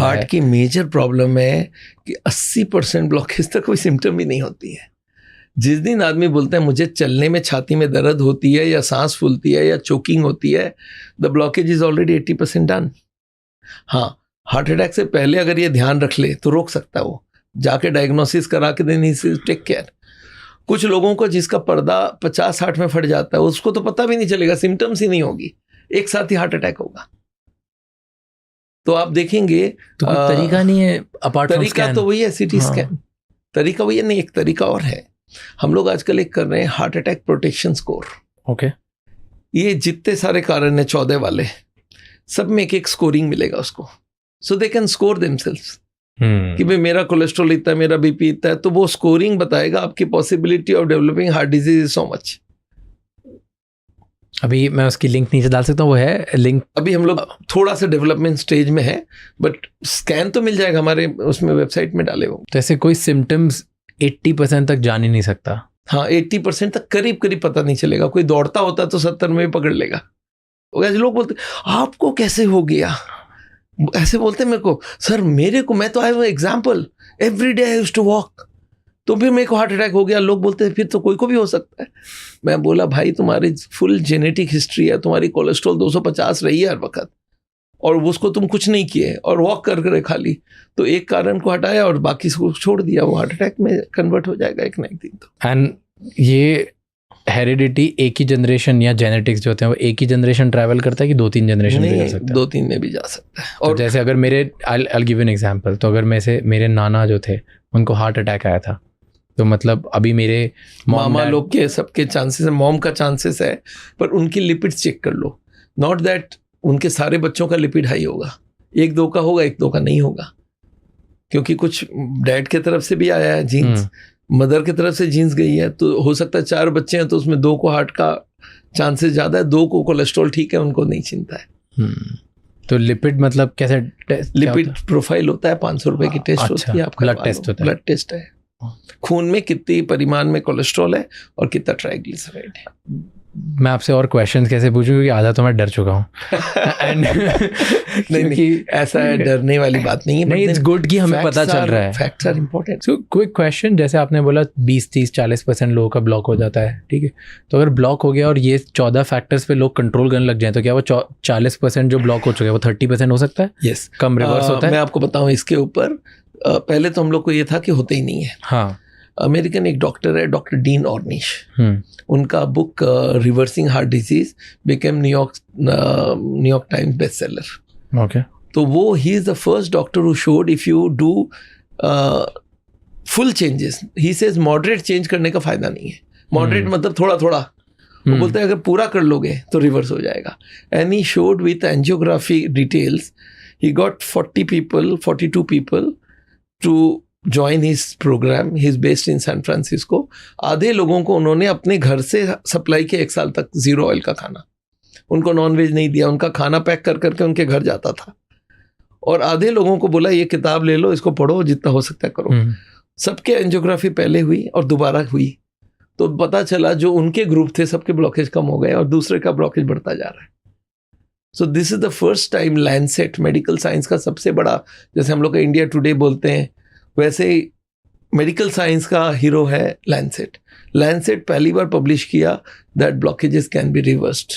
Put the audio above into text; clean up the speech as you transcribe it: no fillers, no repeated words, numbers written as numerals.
Heart की major problem है कि 80% ब्लॉकेज तक कोई सिम्टम भी नहीं होती है। जिस दिन आदमी बोलता है मुझे चलने में छाती में दर्द होती है या सांस फूलती है या चोकिंग होती है, the blockage is already 80% done. हाँ, हार्ट अटैक से पहले अगर ये ध्यान रख ले तो रोक सकता है वो, जाके डायग्नोसिस करा के देन ही टेक केयर। कुछ लोगों को जिसका पर्दा 50-60 में फट जाता है उसको तो पता भी नहीं चलेगा, सिम्टम्स ही नहीं होगी, एक साथ ही हार्ट अटैक होगा। तो आप देखेंगे तो कोई तरीका नहीं है अपार्ट फ्रॉम तरीका स्कैन? तो वही है सीटी स्कैन, तरीका वही है। नहीं, एक तरीका और है, हम लोग आजकल एक कर रहे हैं heart attack protection score. Okay, ये जितने सारे कारण है 14 वाले, सब में एक एक स्कोरिंग मिलेगा उसको, सो दे कैन स्कोर देमसेल्व्स कि भाई मेरा कोलेस्ट्रॉल इतना है, मेरा बीपी इतना है, तो वो स्कोरिंग बताएगा आपकी possibility of developing heart disease is so much. अभी मैं उसकी लिंक नीचे डाल सकता हूँ, वो है लिंक? अभी हम लोग थोड़ा सा डेवलपमेंट स्टेज में है, बट स्कैन तो मिल जाएगा हमारे उसमें वेबसाइट में डाले वो। तो ऐसे कोई सिम्टम्स 80% तक जान ही नहीं सकता? हाँ, 80% तक करीब करीब पता नहीं चलेगा। कोई दौड़ता होता तो 70 में पकड़ लेगा। ऐसे लोग बोलते आपको कैसे हो गया, ऐसे बोलते मेरे को, सर मेरे को, मैं तो I example, every day I used to walk, तो फिर मेरे को हार्ट अटैक हो गया। लोग बोलते हैं फिर तो कोई को भी हो सकता है। मैं बोला भाई तुम्हारी फुल जेनेटिक हिस्ट्री है, तुम्हारी कोलेस्ट्रॉल 250 रही है हर वक्त, और उसको तुम कुछ नहीं किए और वॉक कर रहे खाली, तो एक कारण को हटाया और बाकी को छोड़ दिया, वो हार्ट अटैक में कन्वर्ट हो जाएगा एक ना एक दिन। तो एंड ये हेरिडिटी एक ही जनरेशन या जेनेटिक्स जो होते हैं वो एक ही जनरेशन ट्रैवल करता है कि 2-3 जनरेशन भी कर सकता है? 2-3 में भी जा सकता है। और तो जैसे अगर मेरे I'll give you an example, तो अगर मेरे नाना जो थे उनको हार्ट अटैक आया था, तो मतलब अभी मेरे मामा लोग के सबके चांसेस है, मॉम का चांसेस है, पर उनकी लिपिड्स चेक कर लो, नॉट दैट उनके सारे बच्चों का लिपिड हाई होगा, 1-2 का होगा, 1-2 का नहीं होगा, क्योंकि कुछ डैड के तरफ से भी आया है जीन्स, मदर की तरफ से जीन्स गई है, तो हो सकता है 4 बच्चे हैं तो उसमें 2 को हार्ट का चांसेस ज्यादा है, 2 को कोलेस्ट्रॉल ठीक है, उनको नहीं चिंता है। तो लिपिड मतलब कैसे? लिपिड प्रोफाइल होता है, 500 रुपए की टेस्ट होती है, आपका ब्लड टेस्ट होता है। ब्लड टेस्ट है, खून में कितनी परिमाण में कोलेस्ट्रॉल है और कितना ट्राइग्लिसराइड है। मैं आपसे और क्वेश्चंस कैसे पूछूं, क्योंकि आधा तो मैं डर चुका हूँ। नहीं, ऐसा है, डरने वाली बात नहीं है। नहीं, इट्स गुड कि हमें पता चल रहा है। Facts are important. So quick question, जैसे आपने बोला 20-30-40% लोगों का ब्लॉक हो जाता है, ठीक है, तो अगर ब्लॉक हो गया और ये 14 फैक्टर्स पे लोग कंट्रोल करने लग जाए, तो क्या वो 40% जो ब्लॉक हो चुके हैं वो 30% हो सकता है? यस, कम रिवर्स होता है? मैं आपको बताऊं इसके ऊपर, पहले तो हम लोग को ये था कि होते ही नहीं है। हाँ, अमेरिकन एक डॉक्टर है, डॉक्टर डीन ऑर्निश, उनका book reversing heart disease became New York times best seller. Okay, तो वो he is the first doctor who showed if you do full changes, he says moderate change करने का फायदा नहीं है। मॉडरेट मतलब थोड़ा थोड़ा, वो बोलते हैं अगर पूरा कर लोगे तो रिवर्स हो जाएगा। And he showed with angiography details, he got 42 people to join his program. He is based in San Francisco. आधे लोगों को उन्होंने अपने घर से सप्लाई किया 1 साल तक, 0 ऑयल का खाना, उनको नॉन वेज नहीं दिया, उनका खाना पैक कर करके उनके घर जाता था। और आधे लोगों को बोला ये किताब ले लो, इसको पढ़ो, जितना हो सकता है करो। सबके एंजियोग्राफी पहले हुई और दोबारा हुई, तो पता चला जो उनके ग्रुप थे सबके ब्लॉकेज कम हो गए और दूसरे का ब्लॉकेज बढ़ता जा रहा है। So this is the first time Lancet, medical science का सबसे बड़ा, जैसे हम लोग का इंडिया टुडे बोलते हैं, वैसे मेडिकल साइंस का हीरो है लैंसेट। लैंसेट पहली बार पब्लिश किया that blockages can be reversed.